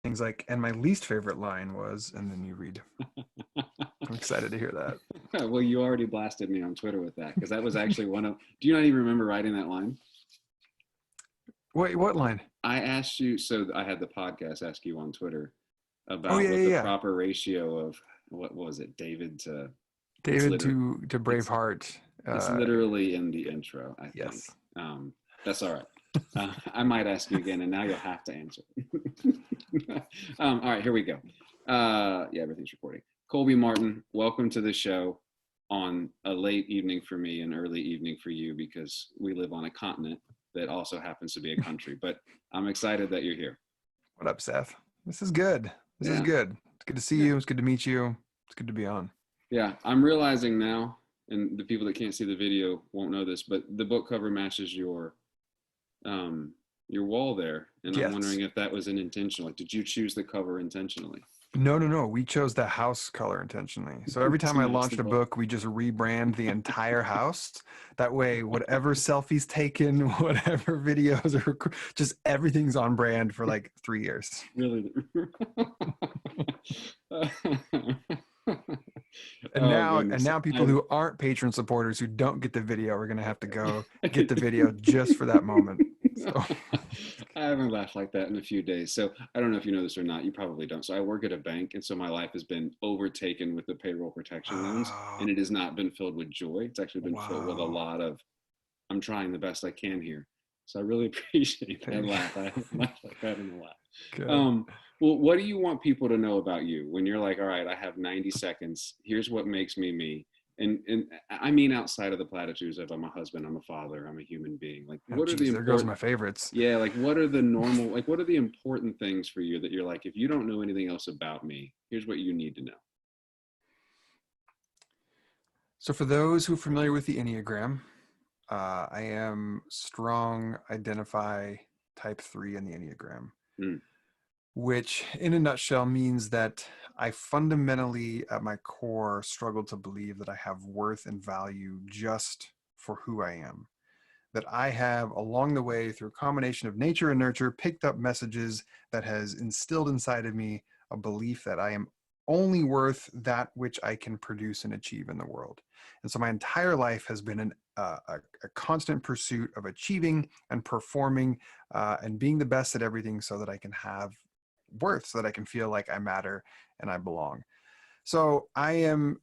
things like, and my least favorite line was, and then you read. I'm excited to hear that. Well, you already blasted me on Twitter with that because that was actually one of. Do you not even remember writing that line? Wait, what line? I asked you, so I had the podcast ask you on Twitter Oh about yeah, what yeah, the yeah. proper ratio of what was it, David to. It's David literally to it's Braveheart. it's Uh, literally in the intro, I think. yes. That's all right. I might ask you again, and now you'll have to answer. All right, here we go. Yeah, everything's recording. Colby Martin, welcome to the show on a late evening for me and early evening for you because we live on a continent that also happens to be a country. But I'm excited that you're here. What up, Seth? This is good. This is Yeah, good. It's good to see yeah, you. It's good to meet you. It's good to be on. yeah. I'm realizing now, and the people that can't see the video won't know this, but the book cover matches your wall there, and I'm Yes. wondering if that was an intentional. Like, did you choose the cover intentionally? No, no, no. We chose the house color intentionally. So every To time I match the launched a book. book, we just rebrand the entire house. That way, whatever selfies taken, whatever videos, or just everything's on brand for like 3 years. Really? And Oh now, and goodness. now, people I who aren't patron supporters who don't get the video are gonna have to go get the video just for that moment. So I haven't laughed like that in a few days. So I don't know if you know this or not. You probably don't. So I work at a bank, and so my life has been overtaken with the payroll protection loans, oh, and it has not been filled with joy. It's actually been filled with a wow. lot of I'm trying the best I can here. So I really appreciate that laugh. I haven't laughed like that in a while. Good. Um, well, what do you want people to know about you when you're like, all right, I have 90 seconds. Here's what makes me me. And I mean outside of the platitudes of I'm a husband, I'm a father, I'm a human being. Like, Oh, what are the geez, there goes important? my favorites. Yeah, like what are the normal? Like, what are the important things for you that you're like, if you don't know anything else about me, here's what you need to know. So for those who are familiar with the Enneagram, I am strong identify type 3 in the Enneagram, Mm, which in a nutshell means that I fundamentally, at my core, struggle to believe that I have worth and value just for who I am. That I have, along the way, through a combination of nature and nurture, picked up messages that has instilled inside of me a belief that I am only worth that which I can produce and achieve in the world. And so my entire life has been a constant pursuit of achieving and performing and being the best at everything so that I can have worth, so that I can feel like I matter and I belong. So I'm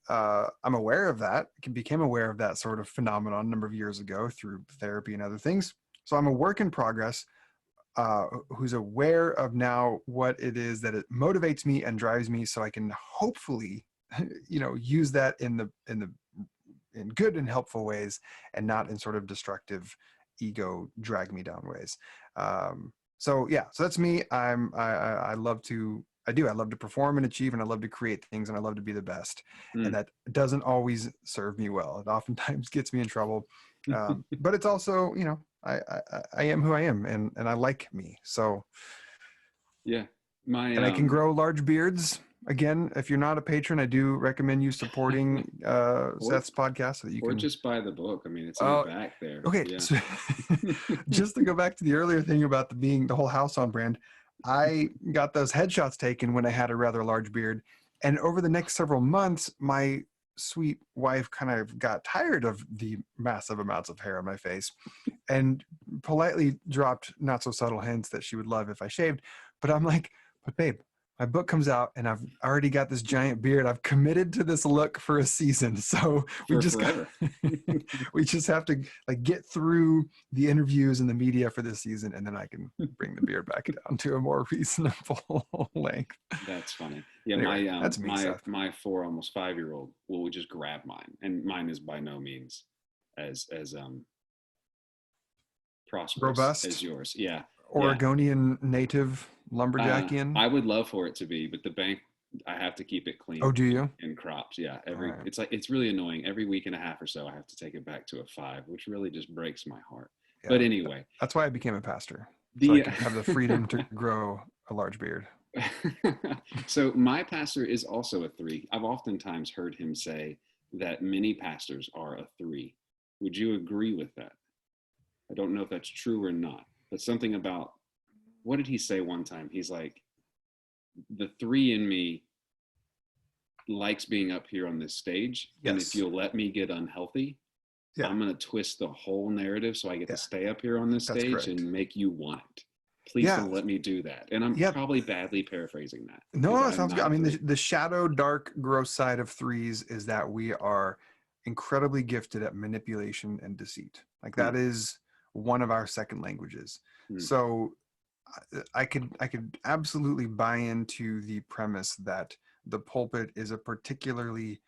aware of that. Became aware of that sort of phenomenon a number of years ago through therapy and other things. So I'm a work in progress who's aware of now what it is that it motivates me and drives me, so I can hopefully, use that in good and helpful ways, and not in sort of destructive, ego drag me down ways. So yeah, so that's me. I love to I love to perform and achieve, and I love to create things, and I love to be the best. And mm. that doesn't always serve me well. It oftentimes gets me in trouble. But it's also, I am who I am, and I like me. So, Yeah, my and I can grow large beards. Again, if you're not a patron, I do recommend you supporting or Seth's podcast so that you or can. just buy the book. I mean, it's in the Oh, back there. okay. Yeah. So just to go back to the earlier thing about the whole house on brand, I got those headshots taken when I had a rather large beard, and over the next several months, my sweet wife kind of got tired of the massive amounts of hair on my face, and politely dropped not so subtle hints that she would love if I shaved. But I'm like, but babe, my book comes out and I've already got this giant beard. I've committed to this look for a season. So we For just got, forever. we just have to like get through the interviews and the media for this season, and then I can bring the beard back down to a more reasonable length. That's funny. Yeah, Anyway, my that's me, my Seth. my 4 almost 5 year old will just grab mine, and mine is by no means as prosperous as Robust, yours. Yeah, yeah. Oregonian native, lumberjackian. I would love for it to be, but the bank, I have to keep it Oh, clean do you? and crops. Yeah, All every right. it's like it's really annoying. Every week and a half or so, I have to take it back to a 5, which really just breaks my heart. But Yeah. anyway, That's why I became a pastor, so I the could have the freedom to grow a large beard. so my pastor is also a 3. I've oftentimes heard him say that many pastors are a 3. Would you agree with that? I don't know if that's true or not, but something about what did he say one time? He's like, the three in me likes being up here on this stage. And if Yes. you'll let me get unhealthy, Yeah. I'm going to twist the whole narrative so I get to Yeah. stay up here on this That's stage correct. and make you want it. Please Yeah. don't let me do that. And I'm Yeah. probably badly paraphrasing that because No, it I'm sounds good. not I a mean, three. the shadow, dark, gross side of threes is that we are incredibly gifted at manipulation and deceit. Like Hmm, that is one of our second languages. hmm, So I could absolutely buy into the premise that the pulpit is a particularly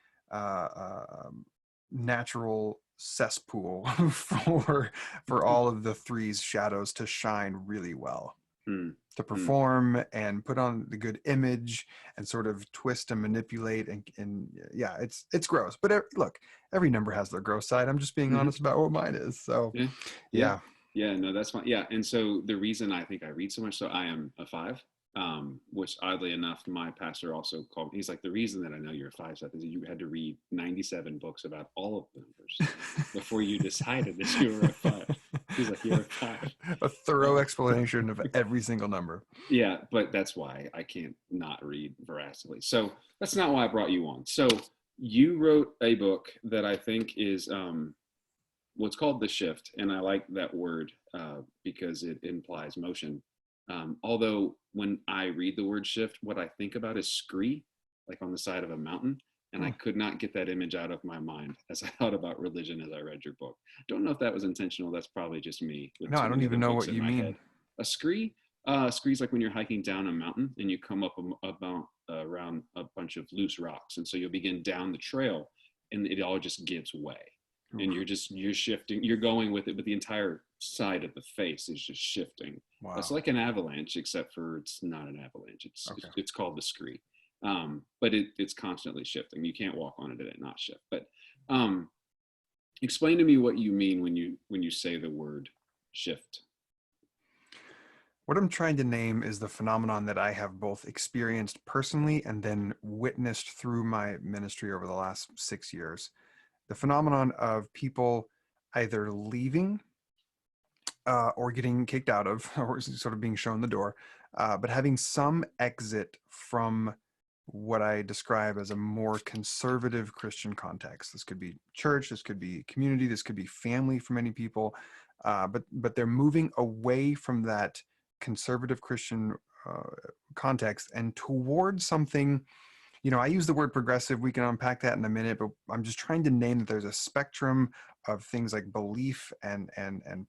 natural cesspool for all of the threes shadows to shine really well, hmm, to hmm, perform and put on the good image and sort of twist and manipulate and yeah, it's gross. But look, every number has their gross side. I'm just being hmm. honest about what mine is. So Yeah, yeah, yeah. yeah. No, that's fine. Yeah, and so the reason I think I read so much, so I am a five, which oddly enough, my pastor also called. He's like, the reason that I know you're a five, Seth, is you had to read 97 books about all of the numbers before you decided that you were a five. He's like, you're a five. A thorough Uh, explanation of every single number. yeah, but that's why I can't not read veraciously. So that's not why I brought you on. So you wrote a book that I think is what's called the shift, and I like that word because it implies motion. Although when I read the word shift, what I think about is scree, like on the side of a mountain, and I Hmm. could not get that image out of my mind as I thought about religion as I read your book. Don't know if that was intentional. That's probably just me with No, too I don't many other even know books what in you my mean. head. A scree, scree's like when you're hiking down a mountain and you come up about around a bunch of loose rocks, and so you'll begin down the trail, and it all just gives way and Oof. you're shifting, you're going with it, but the entire side of the face is just shifting. It's Wow. like an avalanche, except for it's not an avalanche. It's Okay. it's called the scree, but it's constantly shifting. You can't walk on it and it not shift. But um, explain to me what you mean when you say the word shift. What I'm trying to name is the phenomenon that I have both experienced personally and then witnessed through my ministry over the last 6 years. The phenomenon of people either leaving or getting kicked out of, or sort of being shown the door, but having some exit from what I describe as a more conservative Christian context. This could be church, this could be community, this could be family for many people, but they're moving away from that conservative Christian uh, context and towards something. I use the word progressive. We can unpack that in a minute, but I'm just trying to name that there's a spectrum of things like belief and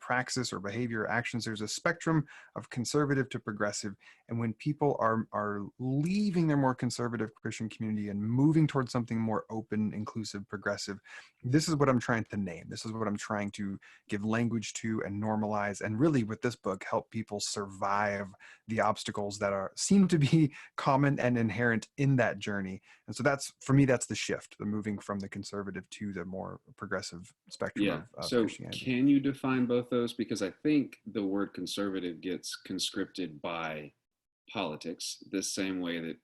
praxis or behavior or actions. There's a spectrum of conservative to progressive. And when people are leaving their more conservative Christian community and moving towards something more open, inclusive, progressive, this is what I'm trying to name. This is what I'm trying to give language to and normalize. And really, with this book, help people survive the obstacles that seem to be common and inherent in that journey. And so that's, for me, that's the shift, the moving from the conservative to the more progressive spectrum Yeah. of So Christianity. can you define both those? Because I think the word conservative gets conscripted by politics the same way that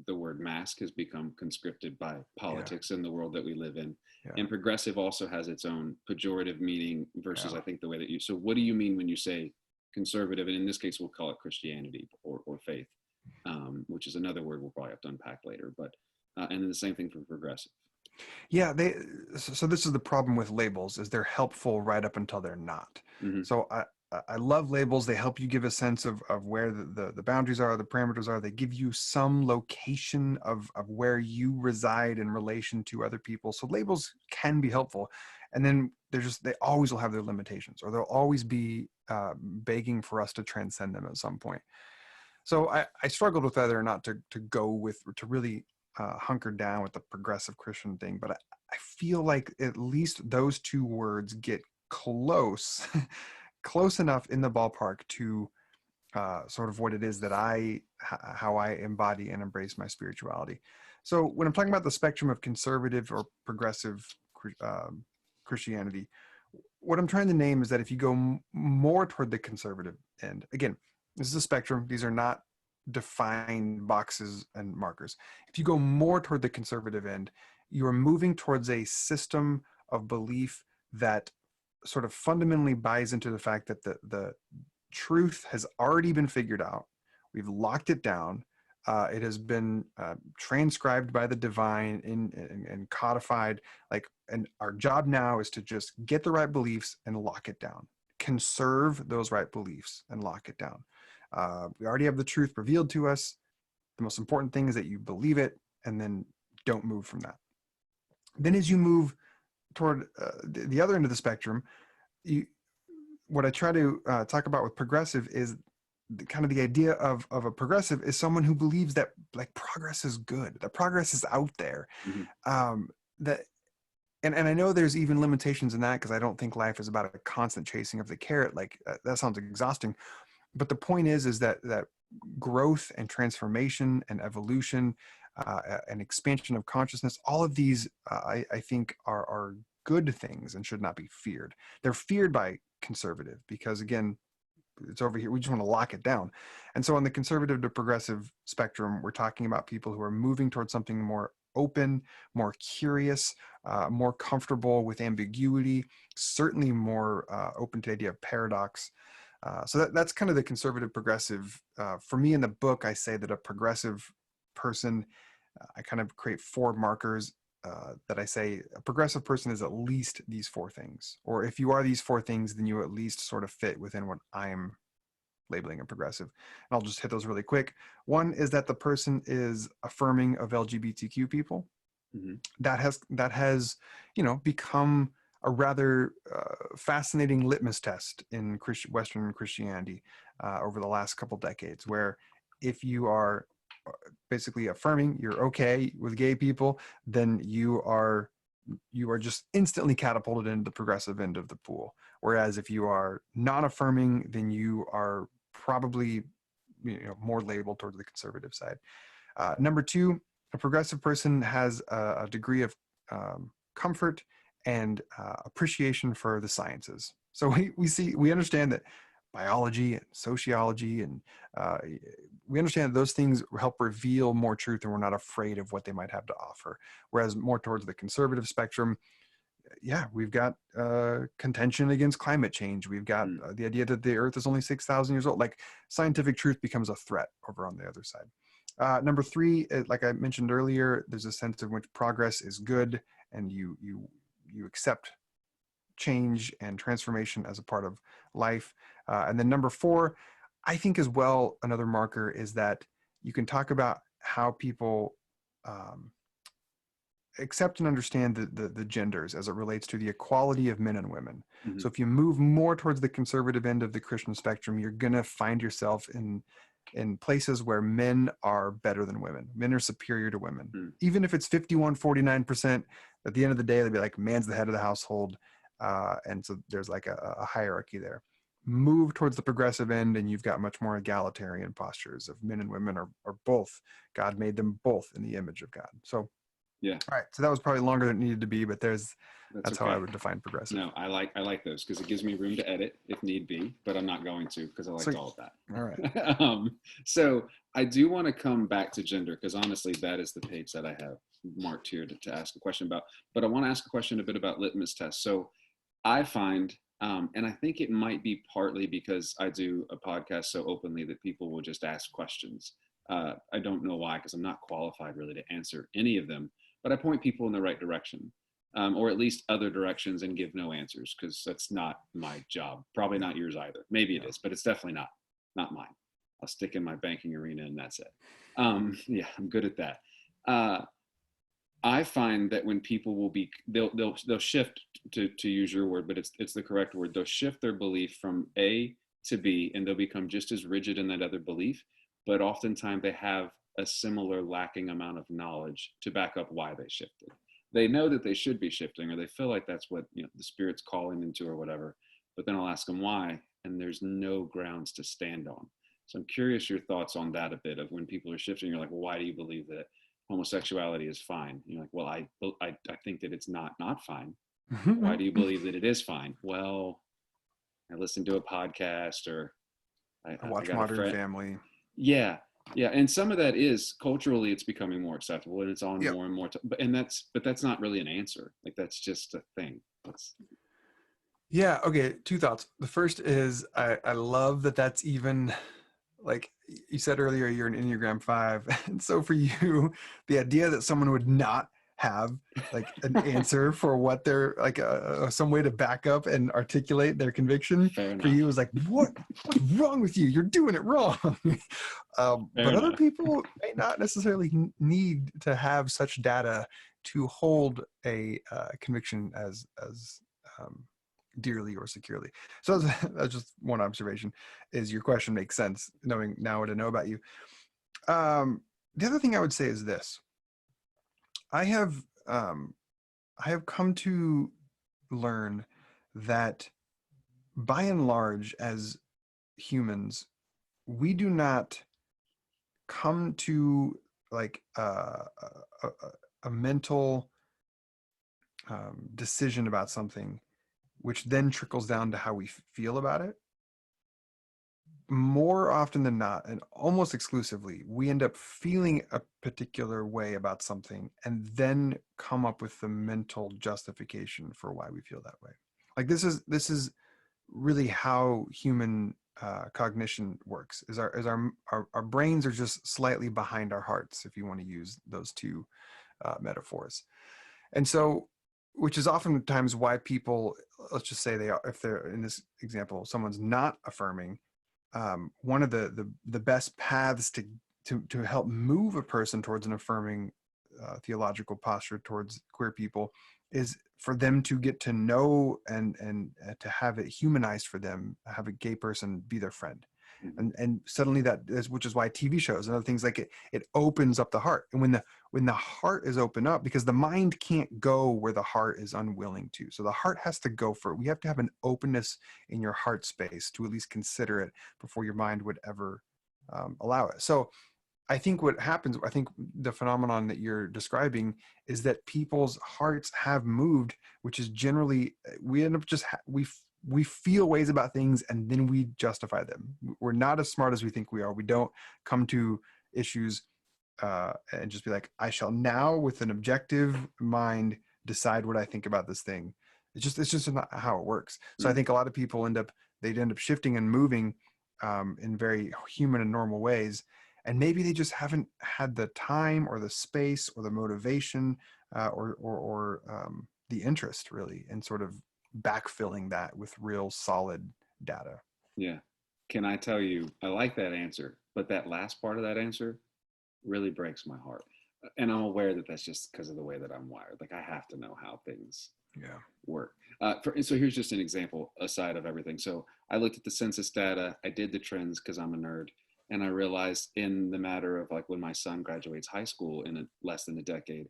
the word mask has become conscripted by Yeah, politics in the world that we live in. yeah, And progressive also has its own pejorative meaning versus yeah. I think the way that you, so what do you mean when you say conservative? And in this case, we'll call it Christianity or faith, which is another word we'll probably have to unpack later. But, and then the same thing for progressive. Yeah, so this is the problem with labels, is they're helpful right up until they're not. Mm-hmm. So I love labels. They help you give a sense of where the boundaries are, the parameters are. They give you some location of where you reside in relation to other people. So labels can be helpful. And then they always will have their limitations, or they'll always be begging for us to transcend them at some point. So I struggled with whether or not to go with, to really hunker down with the progressive Christian thing. But I feel like at least those two words get close, close enough in the ballpark to sort of what it is that how I embody and embrace my spirituality. So when I'm talking about the spectrum of conservative or progressive Christianity, what I'm trying to name is that if you go more toward the conservative end, again, this is a spectrum. These are not defined boxes and markers. If you go more toward the conservative end, you are moving towards a system of belief that sort of fundamentally buys into the fact that the truth has already been figured out. We've locked it down. It has been transcribed by the divine and codified. And our job now is to just get the right beliefs and lock it down. Conserve those right beliefs and lock it down. We already have the truth revealed to us. The most important thing is that you believe it and then don't move from that. Then as you move toward the other end of the spectrum, what I try to talk about with progressive is kind of the idea of a progressive is someone who believes that like progress is good, that progress is out there. Mhm. That and I know there's even limitations in that, because I don't think life is about a constant chasing of the carrot. Like that sounds exhausting. But the point is that growth and transformation and evolution and expansion of consciousness, all of these I think are good things and should not be feared. They're feared by conservative because, again, it's over here. We just want to lock it down. And so on the conservative to progressive spectrum, we're talking about people who are moving towards something more open, more curious, more comfortable with ambiguity, certainly more open to the idea of paradox. So that's kind of the conservative progressive. For me in the book, I say that a progressive person, I kind of create 4 markers that I say a progressive person is at least these 4 things. Or if you are these 4 things, then you at least sort of fit within what I'm labeling a progressive. And I'll just hit those really quick. One is that the person is affirming of LGBTQ people. Mm-hmm. That has become a rather fascinating litmus test in Western Christianity over the last couple decades, where if you are basically affirming you're okay with gay people, then you are just instantly catapulted into the progressive end of the pool. Whereas if you are not affirming, then you are probably more labeled towards the conservative side. Number 2, a progressive person has a degree of comfort and appreciation for the sciences. So we understand that biology and sociology and we understand that those things help reveal more truth, and we're not afraid of what they might have to offer. Whereas more towards the conservative spectrum, yeah, we've got contention against climate change. We've got the idea that the Earth is only 6,000 years old. Like scientific truth becomes a threat over on the other side. Number 3, like I mentioned earlier, there's a sense in which progress is good, and you accept change and transformation as a part of life. And then number 4, I think as well, another marker is that you can talk about how people accept and understand the genders as it relates to the equality of men and women. Mm-hmm. So if you move more towards the conservative end of the Christian spectrum, you're going to find yourself in places where men are better than women. Men are superior to women. Mm. Even if it's 51-49%, at the end of the day, they'll be like, man's the head of the household. And so there's like a hierarchy there. Move towards the progressive end, and you've got much more egalitarian postures of men and women are both. God made them both in the image of God. So, yeah. All right. So that was probably longer than it needed to be, but that's okay. how I would define progressive. No, I like those because it gives me room to edit if need be, but I'm not going to because I liked all of that. All right. So I do want to come back to gender because honestly, that is the page that I have marked here to ask a question about. But I want to ask a question a bit about litmus tests. So I find, and I think it might be partly because I do a podcast so openly that people will just ask questions. I don't know why, because I'm not qualified really to answer any of them, but I point people in the right direction. Or at least other directions, and give no answers because that's not my job. Probably not yours either. Maybe it is, but it's definitely not mine. I'll stick in my banking arena and that's it. Yeah, I'm good at that. I find that when people will be, they'll shift to use your word, but it's the correct word. They'll shift their belief from A to B, and they'll become just as rigid in that other belief. But oftentimes they have a similar lacking amount of knowledge to back up why they shifted. They know that they should be shifting, or they feel like that's what the Spirit's calling them to, or whatever. But then I'll ask them why, and there's no grounds to stand on. So I'm curious your thoughts on that a bit. Of when people are shifting, you're like, well, why do you believe that homosexuality is fine? And you're like, well, I think that it's not fine. Why do you believe that it is fine? Well, I listened to a podcast, or I watch got Modern Family. Yeah. Yeah, and some of that is culturally it's becoming more acceptable, and it's on more and more. But that's not really an answer. Like that's just a thing. Yeah. Okay. 2 thoughts. The first is I love that that's even like you said earlier, you're an Enneagram 5. And so for you, the idea that someone would not have like an answer for what they're like, some way to back up and articulate their conviction Fair for you enough. is like, what's wrong with you? You're doing it wrong. Fair But other enough. people may not necessarily need to have such data to hold a conviction as um, dearly or securely. So that's just one observation. Is your question makes sense knowing now what I know about you? Um, the other thing I would say is this: I have um, I have come to learn that by and large, as humans, we do not come to like a mental decision about something, which then trickles down to how we feel about it. More often than not, and almost exclusively, we end up feeling a particular way about something and then come up with the mental justification for why we feel that way. Like this is really how human cognition works. Is our brains are just slightly behind our hearts, if you want to use those two metaphors. And so, which is oftentimes why people, let's just say they are, if they're in this example, someone's not affirming, one of the best paths to help move a person towards an affirming theological posture towards queer people is for them to get to know and to have it humanized for them, have a gay person be their friend. Mhm. And suddenly that is, which is why TV shows and other things like it opens up the heart. And when the heart is open up, because the mind can't go where the heart is unwilling to, so the heart has to go for it. We have to have an openness in your heart space to at least consider it before your mind would ever allow it. So I think what happens, I think the phenomenon that you're describing is that people's hearts have moved, which is generally, we end up just, we feel ways about things and then we justify them. We're not as smart as we think we are. We don't come to issues and just be like, I shall now, with an objective mind, decide what I think about this thing. It's just not how it works. So I Mm. think a lot of people they'd end up shifting and moving in very human and normal ways, and maybe they just haven't had the time or the space or the motivation or the interest really in sort of backfilling that with real solid data. Yeah. Can I tell you, I like that answer, but that last part of that answer really breaks my heart. And I'm aware that that's just because of the way that I'm wired. Like I have to know how things Yeah. work. So here's just an example aside of everything. So I looked at the census data. I did the trends because I'm a nerd. And I realized in the matter of like when my son graduates high school in less than a decade,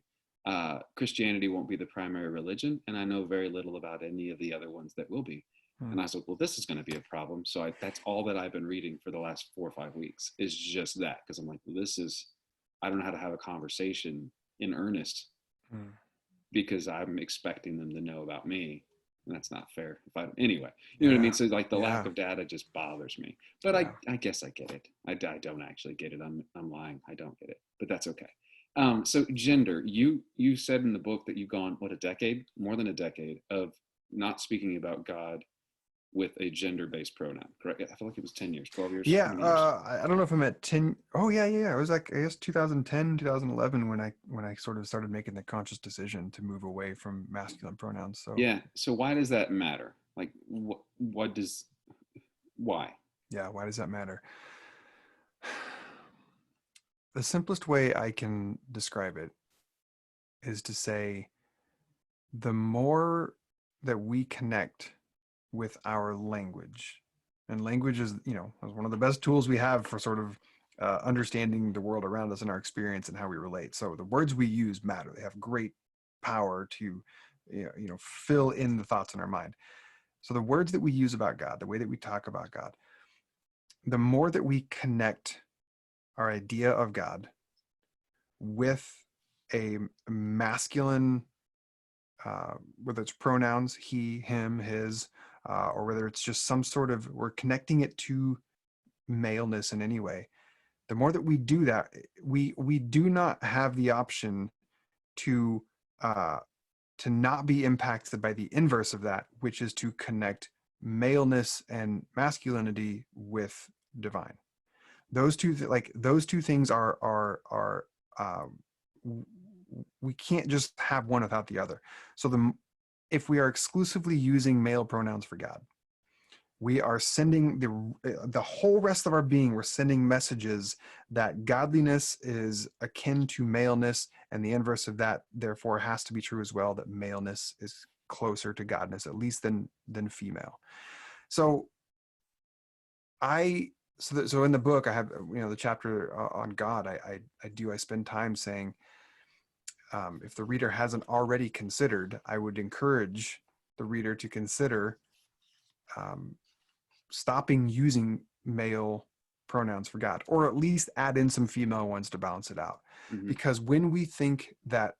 Christianity won't be the primary religion. And I know very little about any of the other ones that will be. Hmm. And I said, well, this is going to be a problem. So that's all that I've been reading for the last 4 or 5 weeks is just that. Because I'm like, well, I don't know how to have a conversation in earnest Hmm. because I'm expecting them to know about me. And that's not fair. Anyway, you know what I mean? Yeah. So like the lack Yeah. of data just bothers me, but Yeah. I guess I get it. I don't actually get it. I'm lying. I don't get it, but that's okay. So gender, you said in the book that you've gone, what, a decade, more than a decade of not speaking about God with a gender-based pronoun, correct? I feel like it was 10 years, 12 years, how Yeah, many years? I don't know if I'm at 10. Oh yeah. It was like I guess 2010, 2011 when I sort of started making the conscious decision to move away from masculine pronouns. So Yeah. So why does that matter? Like why? yeah, why does that matter? The simplest way I can describe it is to say the more that we connect with our language, and language is one of the best tools we have for sort of understanding the world around us and our experience and how we relate. So the words we use matter. They have great power to fill in the thoughts in our mind. So the words that we use about God, the way that we talk about God, the more that we connect our idea of God with a masculine, whether it's pronouns, he, him, his, or whether it's just some sort of, we're connecting it to maleness in any way. The more that we do that, we do not have the option to uh, to not be impacted by the inverse of that, which is to connect maleness and masculinity with divine. those two things we can't just have one without the other. So if we are exclusively using male pronouns for God, we are sending the whole rest of our being, we're sending messages that godliness is akin to maleness, and the inverse of that therefore has to be true as well, that maleness is closer to godness, at least than female. So so in the book I have, the chapter on God, I spend time saying, if the reader hasn't already considered, I would encourage the reader to consider stopping using male pronouns for God, or at least add in some female ones to balance it out. Mm-hmm. Because when we think that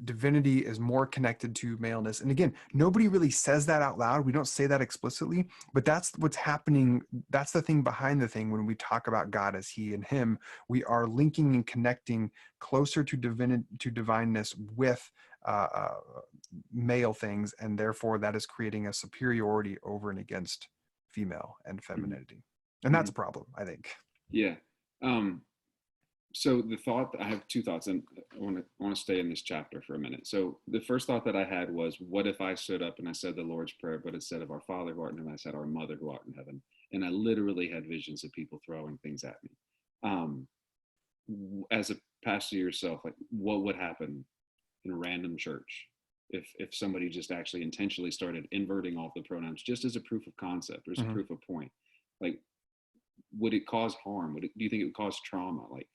divinity is more connected to maleness, and again, nobody really says that out loud, we don't say that explicitly, but that's what's happening. That's the thing behind the thing. When we talk about God as he and him, we are linking and connecting closer to divineness with male things, and therefore that is creating a superiority over and against female and femininity. And that's a problem, I think. Yeah. So the thought, I have two thoughts, and I want to stay in this chapter for a minute. So the first thought that I had was, what if I stood up and I said the Lord's Prayer, but instead of our Father who art in heaven, I said our Mother who art in heaven, and I literally had visions of people throwing things at me. As a pastor yourself, like, what would happen in a random church if somebody just actually intentionally started inverting all the pronouns just as a proof of concept or as a proof of point? Like, would it cause harm? Do you think it would cause trauma? Like,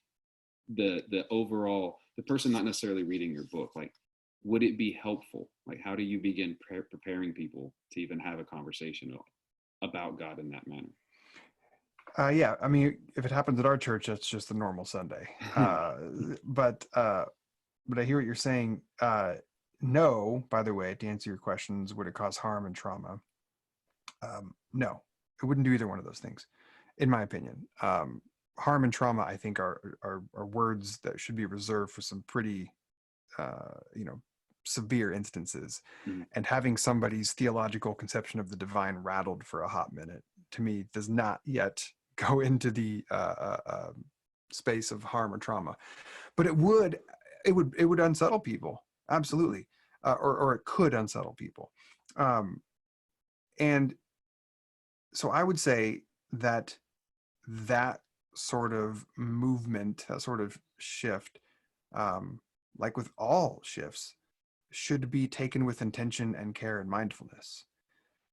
the overall, the person not necessarily reading your book, like, would it be helpful? Like, how do you begin preparing people to even have a conversation about God in that manner? Yeah, I mean, if it happens at our church, that's just a normal Sunday. But I hear what you're saying. No, by the way, to answer your questions, would it cause harm and trauma? No, it wouldn't do either one of those things, in my opinion. Harm and trauma, I think, are words that should be reserved for some pretty, severe instances. Mm-hmm. And having somebody's theological conception of the divine rattled for a hot minute, to me, does not yet go into the space of harm or trauma. But it would unsettle people, absolutely, or it could unsettle people. And so I would say that sort of movement, that sort of shift, like with all shifts, should be taken with intention and care and mindfulness.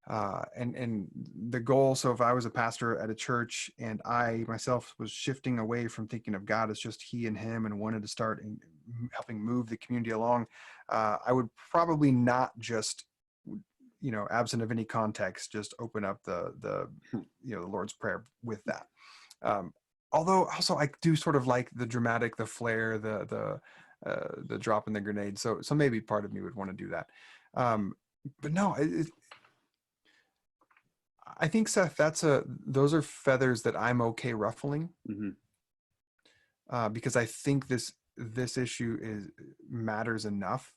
And the goal, so if I was a pastor at a church and I myself was shifting away from thinking of God as just he and him and wanted to start helping move the community along, I would probably not just, absent of any context, just open up the Lord's Prayer with that. Although also I do sort of like the dramatic, the flair, the drop in the grenade. So maybe part of me would want to do that. But no, I think, Seth, those are feathers that I'm okay ruffling, because I think this issue matters enough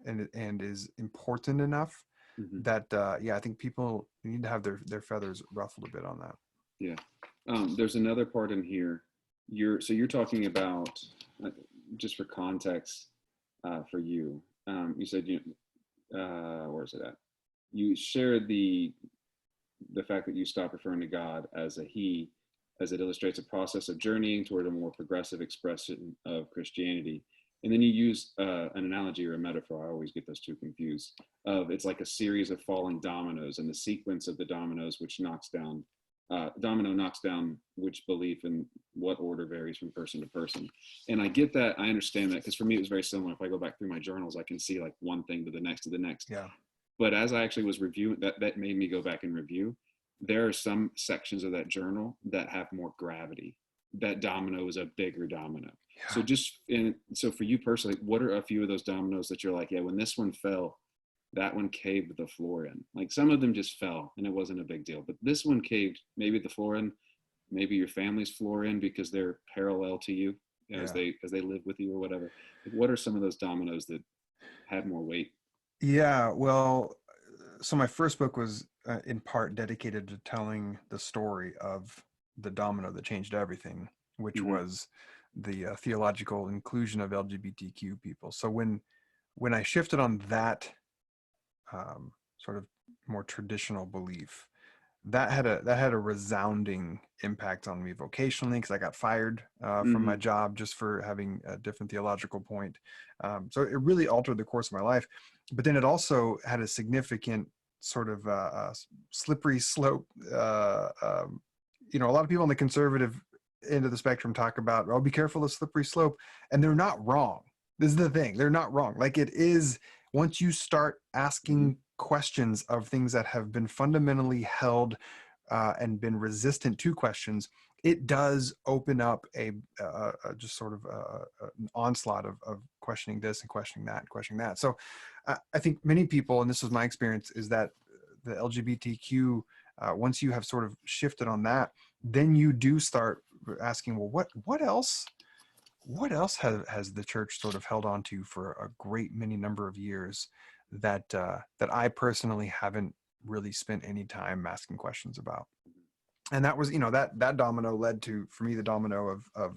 and is important enough that I think people need to have their feathers ruffled a bit on that. Yeah. There's another part in here. You're talking about, just for context, for you, you said where is it at? You shared the fact that you stop referring to God as a he, as it illustrates a process of journeying toward a more progressive expression of Christianity. And then you use an analogy or a metaphor. I always get those two confused. It's like a series of falling dominoes, and the sequence of the dominoes, which domino knocks down which belief, and what order varies from person to person. And I get that. I understand that, because for me it was very similar. If I go back through my journals, I can see like one thing to the next to the next. Yeah. But as I actually was reviewing, that made me go back and review. There are some sections of that journal that have more gravity. That domino is a bigger domino. Yeah. So for you personally, what are a few of those dominoes that you're like, yeah, when this one fell, that one caved the floor in? Like, some of them just fell and it wasn't a big deal, but this one caved maybe the floor in, maybe your family's floor in, because they're parallel to you as they live with you or whatever. What are some of those dominoes that had more weight? Yeah, well, so my first book was in part dedicated to telling the story of the domino that changed everything, which Hmm. was the theological inclusion of LGBTQ people. So when I shifted on that sort of more traditional belief, that had a resounding impact on me vocationally, because I got fired from my Hmm. job just for having a different theological point. So it really altered the course of my life. But then it also had a significant sort of slippery slope. A lot of people on the conservative end of the spectrum talk about, oh, be careful of slippery slope, and they're not wrong. This is the thing; they're not wrong. Like, it is, once you start Hmm. asking questions of things that have been fundamentally held and been resistant to questions, it does open up a just sort of an onslaught of questioning this and questioning that and questioning that. So I think many people, and this was my experience, is that the LGBTQ, once you have sort of shifted on that, then you do start asking, well, what else has the church sort of held on to for a great many number of years that I personally haven't really spent any time asking questions about? And that was, that domino led to, for me, the domino of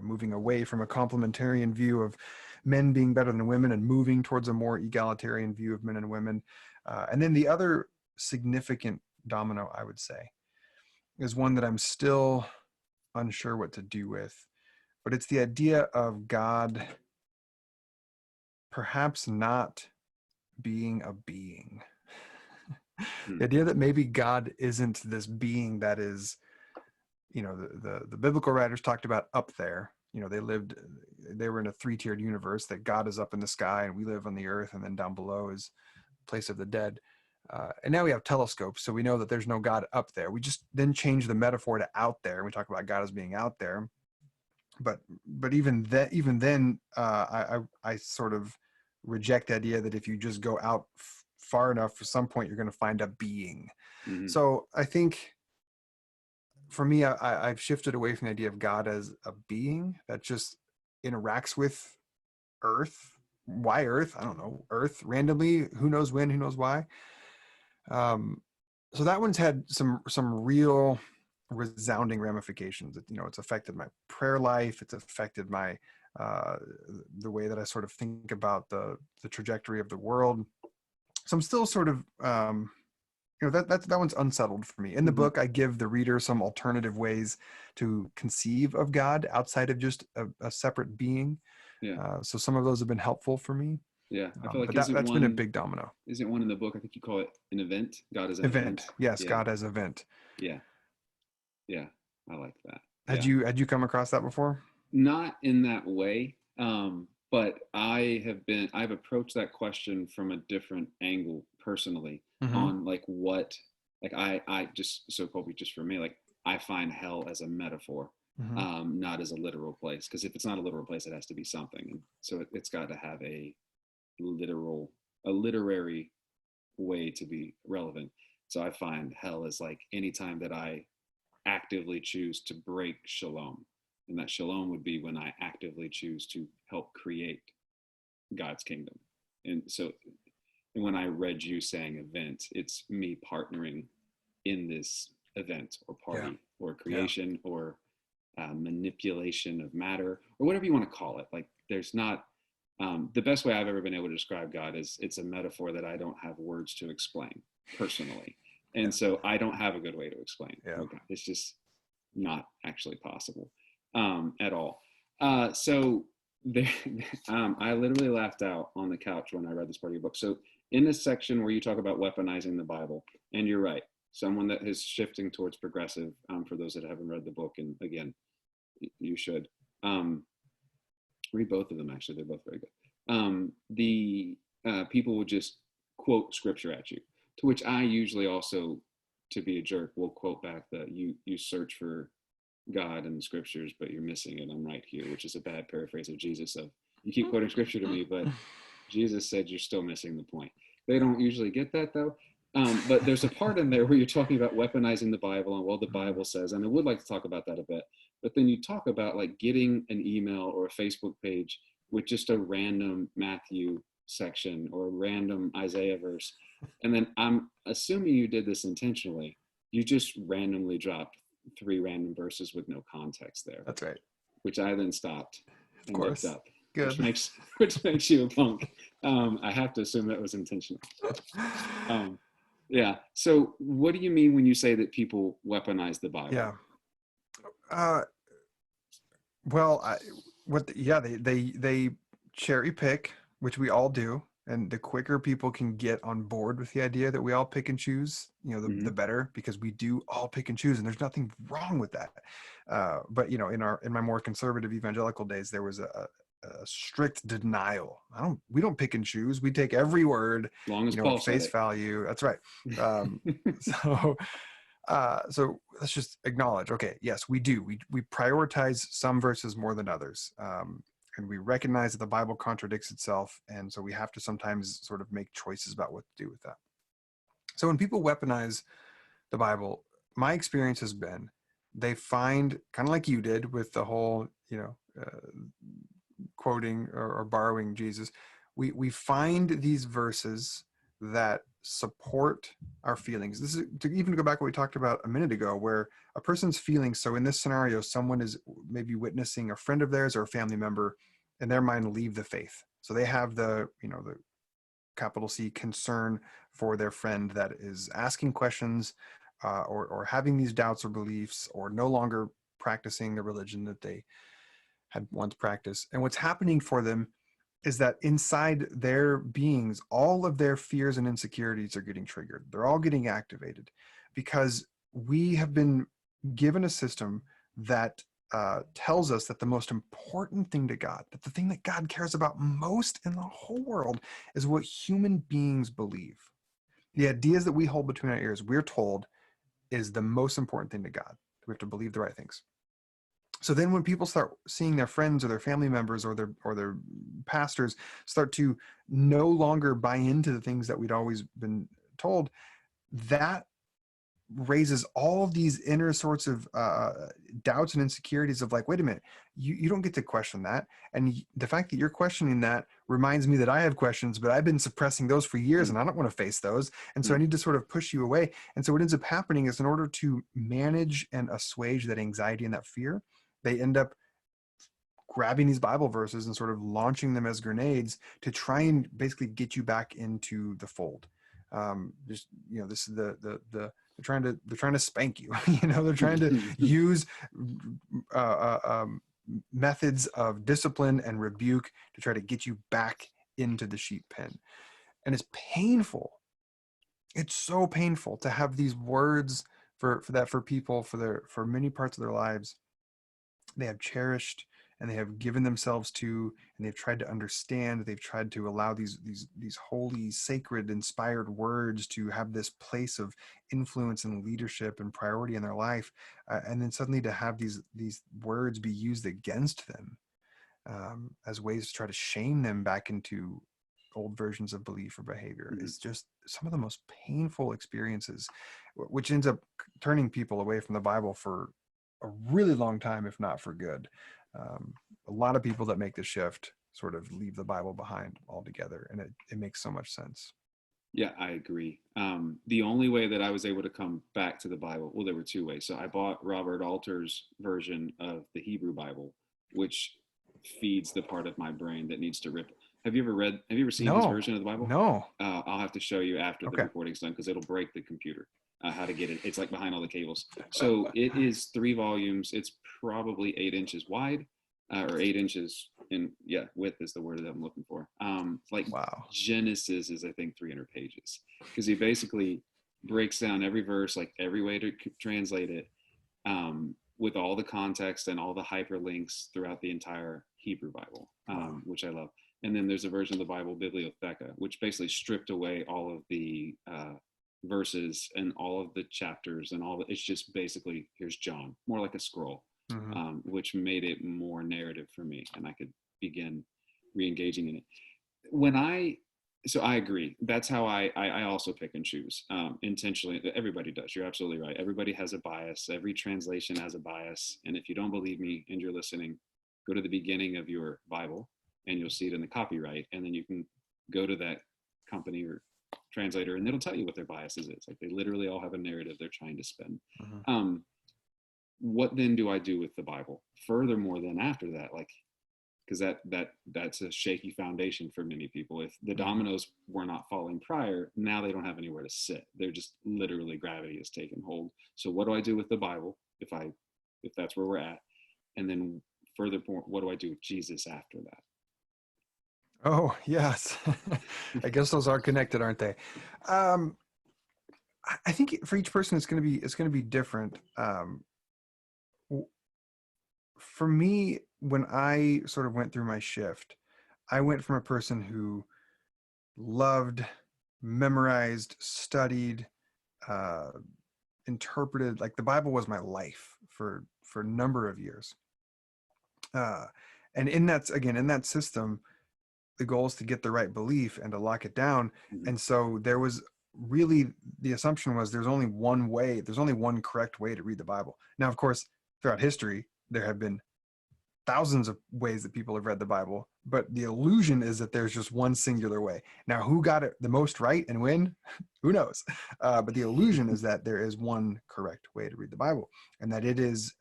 moving away from a complementarian view of men being better than women and moving towards a more egalitarian view of men and women. And then the other significant domino, I would say, is one that I'm still unsure what to do with, but it's the idea of God perhaps not being a being. Hmm. The idea that maybe God isn't this being that is, the biblical writers talked about up there. They were in a three-tiered universe, that God is up in the sky and we live on the earth, and then down below is place of the dead. And now we have telescopes, so we know that there's no God up there. We just then change the metaphor to out there, and we talk about God as being out there. But even then, I sort of reject the idea that if you just go out far enough, for some point you're going to find a being. Hmm. So I think for me, I've shifted away from the idea of God as a being that just interacts with Earth. Why Earth? I don't know. Earth randomly. Who knows when? Who knows why? Um, so that one's had some real resounding ramifications. It's affected my prayer life. It's affected my uh, the way that I sort of think about the trajectory of the world. So I'm still sort of that one's unsettled for me. In the Hmm. book, I give the reader some alternative ways to conceive of God outside of just a separate being. Yeah. So some of those have been helpful for me. Yeah. I feel like But that's been a big domino. isn't one in the book? I think you call it an event. God is an event. Event. Yes, Yeah. God as event. Yeah. Yeah. I like that. Had Yeah. you come across that before? Not in that way. But I've approached that question from a different angle personally, Mm-hmm. on like what, like I just, so Colby, just for me, like I find hell as a metaphor, Mm-hmm. not as a literal place. Because if it's not a literal place, it has to be something. And so it's got to have literal, a literary way to be relevant. So I find hell as like anytime that I actively choose to break shalom. And that shalom would be when I actively choose to help create God's kingdom. And so, and when I read you saying event, it's me partnering in this event or Yeah. party or Yeah. creation or manipulation of matter or whatever you want to call it. Like there's not, the best way I've ever been able to describe God is it's a metaphor that I don't have words to explain personally. Yeah. And so I don't have a good way to explain. Yeah. Okay. It's just not actually possible at all. So there, I literally laughed out on the couch when I read this part of your book. So in this section where you talk about weaponizing the Bible, and you're right, someone that is shifting towards progressive, for those that haven't read the book, and again, you should read both of them. Actually, they're both very good. The people would just quote scripture at you, to which I usually also, to be a jerk, will quote back that you search for God in the scriptures, but you're missing it. I'm right here, which is a bad paraphrase of Jesus. Of you keep quoting scripture to me, but Jesus said you're still missing the point. They don't usually get that though. But there's a part in there where you're talking about weaponizing the Bible and what the Bible says, and I would like to talk about that a bit. But then you talk about like getting an email or a Facebook page with just a random Matthew section or a random Isaiah verse, and then I'm assuming you did this intentionally. You just randomly dropped three random verses with no context there, That's right. which I then stopped Of and looked course. up, which Good. makes which makes you a punk. I have to assume that was intentional. Um, yeah. So, what do you mean when you say that people weaponize the Bible? Yeah. Uh, well, yeah, they cherry pick, which we all do. And the quicker people can get on board with the idea that we all pick and choose, the Hmm. better, because we do all pick and choose, and there's nothing wrong with that. But in my more conservative evangelical days, there was a strict denial. We don't pick and choose. We take every word, As long as at Paul said face it. value. That's right. Um, so so let's just acknowledge, okay, yes, we do. We prioritize some verses more than others. And we recognize that the Bible contradicts itself. And so we have to sometimes sort of make choices about what to do with that. So when people weaponize the Bible, my experience has been they find, kind of like you did with the whole, quoting or borrowing Jesus, we find these verses that support our feelings. This is to even go back what we talked about a minute ago, where a person's feelings. So in this scenario, someone is maybe witnessing a friend of theirs or a family member, in their mind, leave the faith. So they have the capital C concern for their friend that is asking questions, or having these doubts or beliefs, or no longer practicing the religion that they had once practiced. And what's happening for them is that inside their beings, all of their fears and insecurities are getting triggered. They're all getting activated because we have been given a system that tells us that the most important thing to God, that the thing that God cares about most in the whole world, is what human beings believe. The ideas that we hold between our ears, we're told, is the most important thing to God. We have to believe the right things. So then when people start seeing their friends or their family members or their pastors start to no longer buy into the things that we'd always been told, that raises all of these inner sorts of doubts and insecurities of like, wait a minute, you don't get to question that. And the fact that you're questioning that reminds me that I have questions, but I've been suppressing those for years and I don't want to face those. And so I need to sort of push you away. And so what ends up happening is, in order to manage and assuage that anxiety and that fear, they end up grabbing these Bible verses and sort of launching them as grenades to try and basically get you back into the fold. Just this is they're trying to spank you. They're trying to use uh, uh, um, methods of discipline and rebuke to try to get you back into the sheep pen, and it's painful. It's so painful to have these words for people for many parts of their lives they have cherished and they have given themselves to, and they've tried to understand. They've tried to allow these holy, sacred, inspired words to have this place of influence and leadership and priority in their life, and then suddenly to have these words be used against them, as ways to try to shame them back into old versions of belief or behavior, Mhm. is just some of the most painful experiences, which ends up turning people away from the Bible for a really long time, if not for good. Um, a lot of people that make the shift sort of leave the Bible behind altogether, and it makes so much sense. Yeah, I agree. The only way that I was able to come back to the Bible, well, there were two ways. So I bought Robert Alter's version of the Hebrew Bible, which feeds the part of my brain that needs to rip. Have you ever seen his No, version of the Bible? no. I'll have to show you after the Okay. recording's done because it'll break the computer. How to get it. It's like behind all the cables. So it is 3 volumes. It's probably 8 inches wide, or 8 inches in, yeah, width is the word that I'm looking for. Like Wow. Genesis is, I think, 300 pages because he basically breaks down every verse, like every way to translate it, with all the context and all the hyperlinks throughout the entire Hebrew Bible, Wow. which I love. And then there's a version of the Bible, Bibliotheca, which basically stripped away all of the verses and all of the chapters and all. It's just basically, here's John, more like a scroll, Mm-hmm. which made it more narrative for me, and I could begin re-engaging in it. When I So I agree. That's how I also pick and choose, intentionally. Everybody does. You're absolutely right. Everybody has a bias. Every translation has a bias. And if you don't believe me and you're listening, go to the beginning of your Bible and you'll see it in the copyright. And then you can go to that company or translator and it'll tell you what their biases is. Like they literally all have a narrative they're trying to spin. Mm-hmm. Um, what then do I do with the Bible? Furthermore, then after that, like, because that's a shaky foundation for many people. If the dominoes were not falling prior, now they don't have anywhere to sit. They're just literally, gravity has taken hold. So what do I do with the Bible if that's where we're at? And then furthermore, what do I do with Jesus after that? Oh, yes. I guess those are connected, aren't they? Um, I think for each person, it's going to be different. For me, when I sort of went through my shift, I went from a person who loved, memorized, studied, uh, interpreted, like the Bible was my life for a number of years. Uh, and in that system, the goal is to get the right belief and to lock it down. Mm-hmm. And so there was really, the assumption was there's only one way, there's only one correct way to read the Bible. Now, of course, throughout history, there have been thousands of ways that people have read the Bible, but the illusion is that there's just one singular way. Now, who got it the most right and when? Who knows? But the illusion is that there is one correct way to read the Bible, and that it is,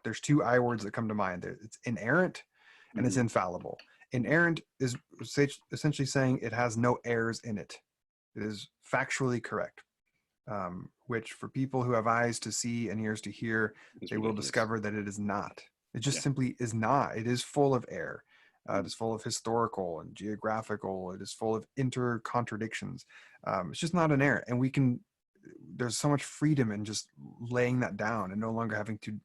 there's two I words that come to mind. It's inerrant and it's Mm-hmm. infallible. Inerrant is essentially saying it has no errors in it. It is factually correct, which for people who have eyes to see and ears to hear, It's they will ridiculous. discover that it is not. It just Yeah. simply is not. It is full of error. It Mm-hmm. is full of historical and geographical. It is full of inter contradictions. It's just not an error. And there's so much freedom in just laying that down and no longer having to,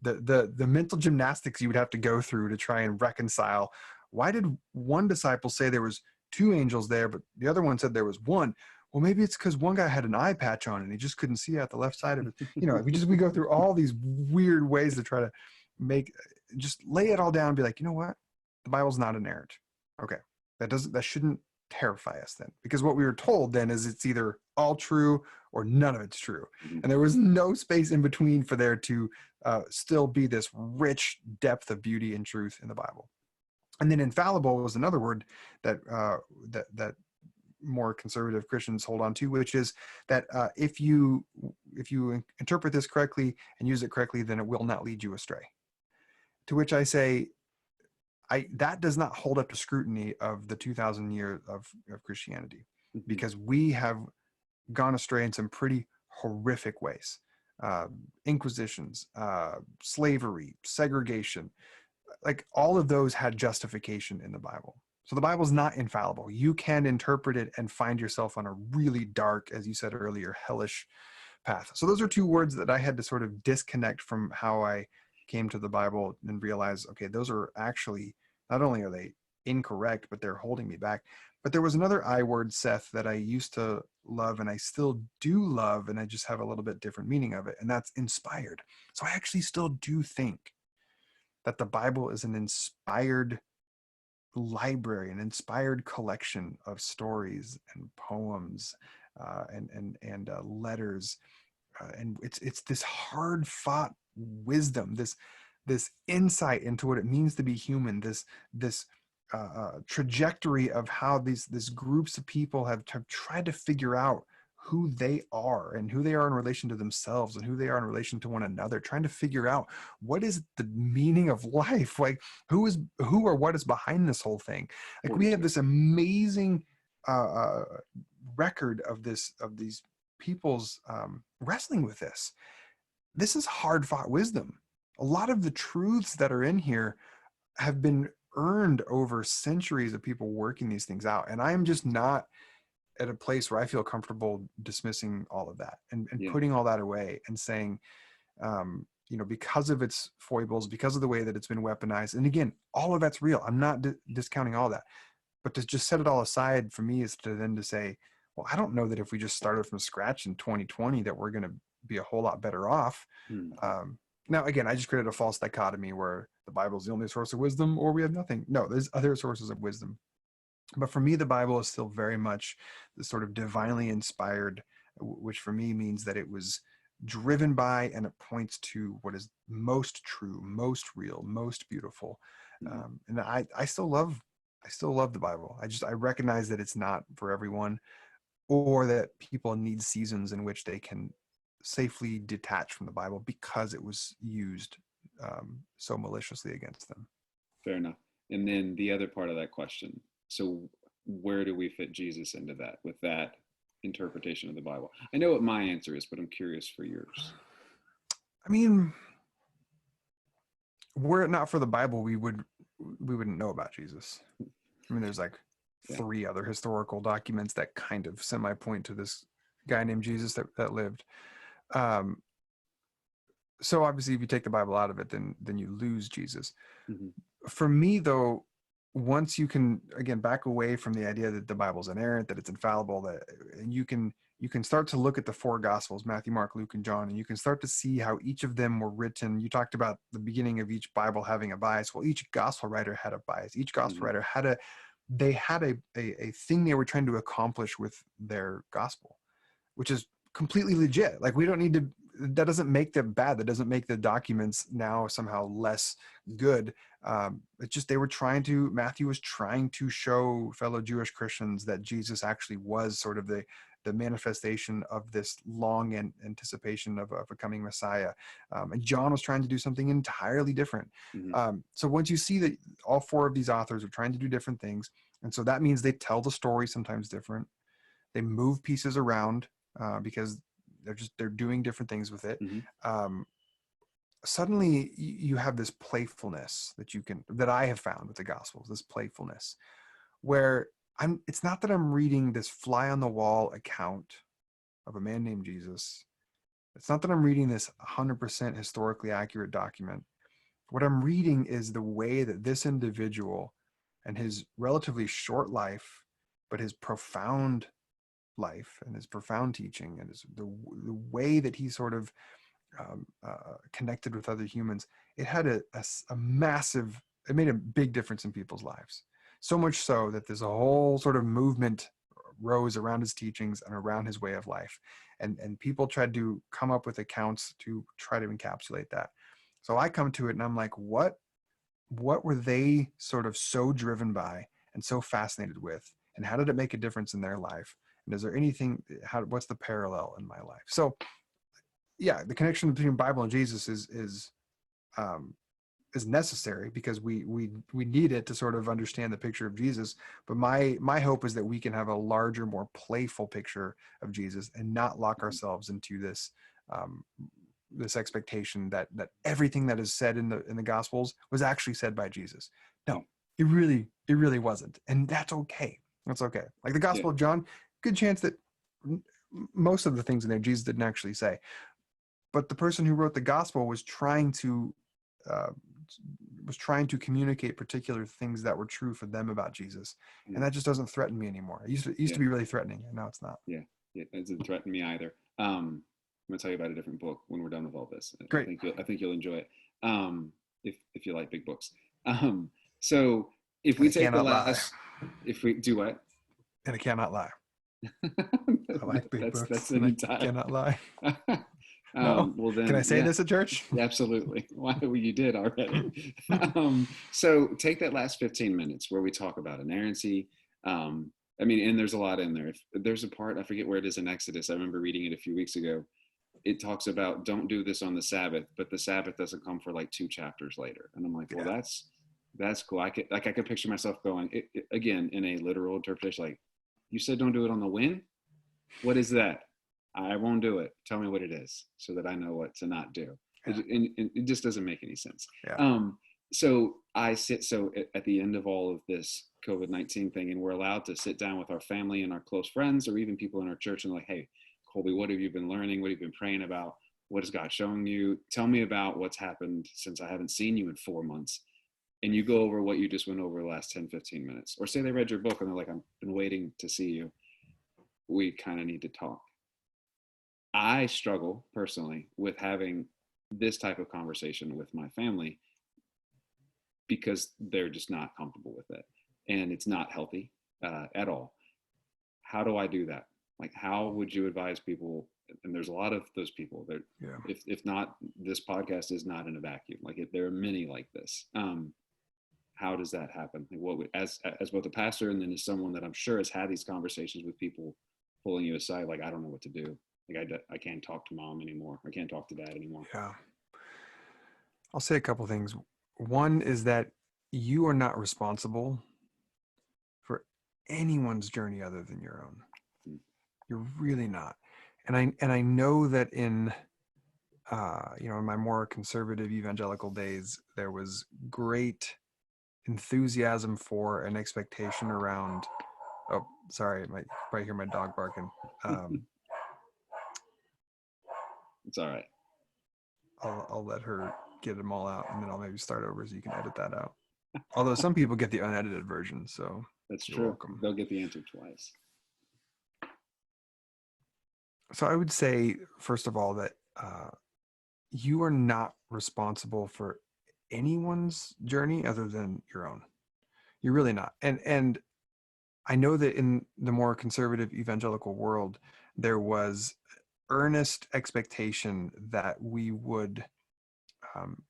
the mental gymnastics you would have to go through to try and reconcile. Why did one disciple say there was two angels there, but the other one said there was one? Well, maybe it's because one guy had an eye patch on and he just couldn't see out the left side of it. We go through all these weird ways to try to just lay it all down and be like, you know what? The Bible's not inerrant. Okay. That shouldn't terrify us then, because what we were told then is it's either all true or none of it's true. Mm-hmm. And there was no space in between for there to still be this rich depth of beauty and truth in the Bible. And then infallible was another word that that more conservative Christians hold on to, which is that if you interpret this correctly and use it correctly, then it will not lead you astray. To which I say, that does not hold up to scrutiny of the 2,000 years of Christianity, Mm-hmm. because we have gone astray in some pretty horrific ways. Inquisitions, slavery, segregation, like all of those had justification in the Bible. So the Bible's not infallible. You can interpret it and find yourself on a really dark, as you said earlier, hellish path. So those are two words that I had to sort of disconnect from how I came to the Bible and realize, okay, those are actually, not only are they incorrect, but they're holding me back. But there was another I word, Seth, that I used to love and I still do love, and I just have a little bit different meaning of it, and that's inspired. So I actually still do think that the Bible is an inspired library, an inspired collection of stories and poems, and letters, and it's this hard fought wisdom, this insight into what it means to be human, this trajectory of how these groups of people have tried to figure out who they are and who they are in relation to themselves and who they are in relation to one another, trying to figure out what is the meaning of life, like who or what is behind this whole thing. Like we have this amazing record of these people's wrestling with this. This is hard fought wisdom. A lot of the truths that are in here have been earned over centuries of people working these things out. And I am just not at a place where I feel comfortable dismissing all of that and Yeah. putting all that away and saying, because of its foibles, because of the way that it's been weaponized. And again, all of that's real. I'm not discounting all that, but to just set it all aside for me is to say, well, I don't know that if we just started from scratch in 2020 that we're going to be a whole lot better off. Hmm. Now, again, I just created a false dichotomy where the Bible is the only source of wisdom or we have nothing. No, there's other sources of wisdom. But for me, the Bible is still very much the sort of divinely inspired, which for me means that it was driven by and it points to what is most true, most real, most beautiful. Mm-hmm. And I still love the Bible. I recognize that it's not for everyone, or that people need seasons in which they can safely detached from the Bible because it was used so maliciously against them. Fair enough. And then the other part of that question. So where do we fit Jesus into that with that interpretation of the Bible? I know what my answer is, but I'm curious for yours. I mean, were it not for the Bible, we wouldn't know about Jesus. I mean, there's like Yeah. 3 other historical documents that kind of semi point to this guy named Jesus that lived. So obviously, if you take the Bible out of it, then you lose Jesus. Mm-hmm. For me, though, once you can again back away from the idea that the Bible's inerrant, that it's infallible, that you can start to look at the 4 Gospels, Matthew, Mark, Luke, and John, and you can start to see how each of them were written. You talked about the beginning of each Bible having a bias. Well, each Gospel writer had a bias. Each Gospel Mm-hmm. writer had a thing they were trying to accomplish with their Gospel, which is completely legit. Like we don't need to. That doesn't make them bad. That doesn't make the documents now somehow less good. It's just Matthew was trying to show fellow Jewish Christians that Jesus actually was sort of the manifestation of this long anticipation of a coming Messiah. And John was trying to do something entirely different. Mm-hmm. So once you see that all 4 of these authors are trying to do different things, and so that means they tell the story sometimes different. They move pieces around because they're doing different things with it. Mm-hmm. Suddenly you have this playfulness that I have found with the Gospels, this playfulness where it's not that I'm reading this fly on the wall account of a man named Jesus. It's not that I'm reading this 100% historically accurate document. What I'm reading is the way that this individual and his relatively short life, but his profound life and his profound teaching and the way that he sort of connected with other humans, it had a massive, it made a big difference in people's lives. So much so that there's a whole sort of movement rose around his teachings and around his way of life. And people tried to come up with accounts to try to encapsulate that. So I come to it and I'm like, what were they sort of so driven by and so fascinated with? And how did it make a difference in their life? And is there anything, what's the parallel in my life? So yeah, the connection between Bible and Jesus is necessary because we need it to sort of understand the picture of Jesus. But my hope is that we can have a larger, more playful picture of Jesus and not lock ourselves into this expectation that everything that is said in the Gospels was actually said by Jesus. Yeah. No, it really wasn't, and that's okay. That's okay. Like the Gospel of John, good chance that most of the things in there Jesus didn't actually say. But the person who wrote the gospel was trying to communicate particular things that were true for them about Jesus, and that just doesn't threaten me anymore. It used to be really threatening, and now it's not. Yeah, it doesn't threaten me either. I'm gonna tell you about a different book when we're done with all this. Great. I think you'll enjoy it. If you like big books. So if we take the last, if we do what? And I cannot lie. I like big books. That's an entire. I cannot lie. No. Well, then, can I say this at church? Absolutely. Why? Well, you did already. So take that last 15 minutes where we talk about inerrancy. I mean, and there's a lot in there. If there's a part, I forget where it is in Exodus. I remember reading it a few weeks ago. It talks about don't do this on the Sabbath, but the Sabbath doesn't come for like 2 chapters later. And I'm like, well, that's cool. I could picture myself going again in a literal interpretation. Like, you said, don't do it on the when. What is that? I won't do it. Tell me what it is so that I know what to not do. Yeah. It just doesn't make any sense. Yeah. So at the end of all of this COVID-19 thing, and we're allowed to sit down with our family and our close friends, or even people in our church, and like, hey, Colby, what have you been learning? What have you been praying about? What is God showing you? Tell me about what's happened since I haven't seen you in 4 months. And you go over what you just went over the last 10, 15 minutes. Or say they read your book and they're like, I've been waiting to see you. We kind of need to talk. I struggle personally with having this type of conversation with my family because they're just not comfortable with it. And it's not healthy at all. How do I do that? Like, how would you advise people? And there's a lot of those people that, if not, this podcast is not in a vacuum. Like, there are many like this. How does that happen? Like, as both a pastor and then as someone that I'm sure has had these conversations with people pulling you aside, like, I don't know what to do. Like I can't talk to mom anymore. I can't talk to dad anymore. Yeah. I'll say a couple things. One is that you are not responsible for anyone's journey other than your own. Mm. You're really not. And I know that in in my more conservative evangelical days, there was great enthusiasm for an expectation around. Oh, sorry, you probably hear my dog barking. Um, It's all right. I'll let her get them all out, and then I'll maybe start over so you can edit that out. Although some people get the unedited version, so That's you're true. welcome. They'll get the answer twice. So I would say, first of all, that you are not responsible for anyone's journey other than your own. You're really not. And I know that in the more conservative evangelical world, there was earnest expectation that we would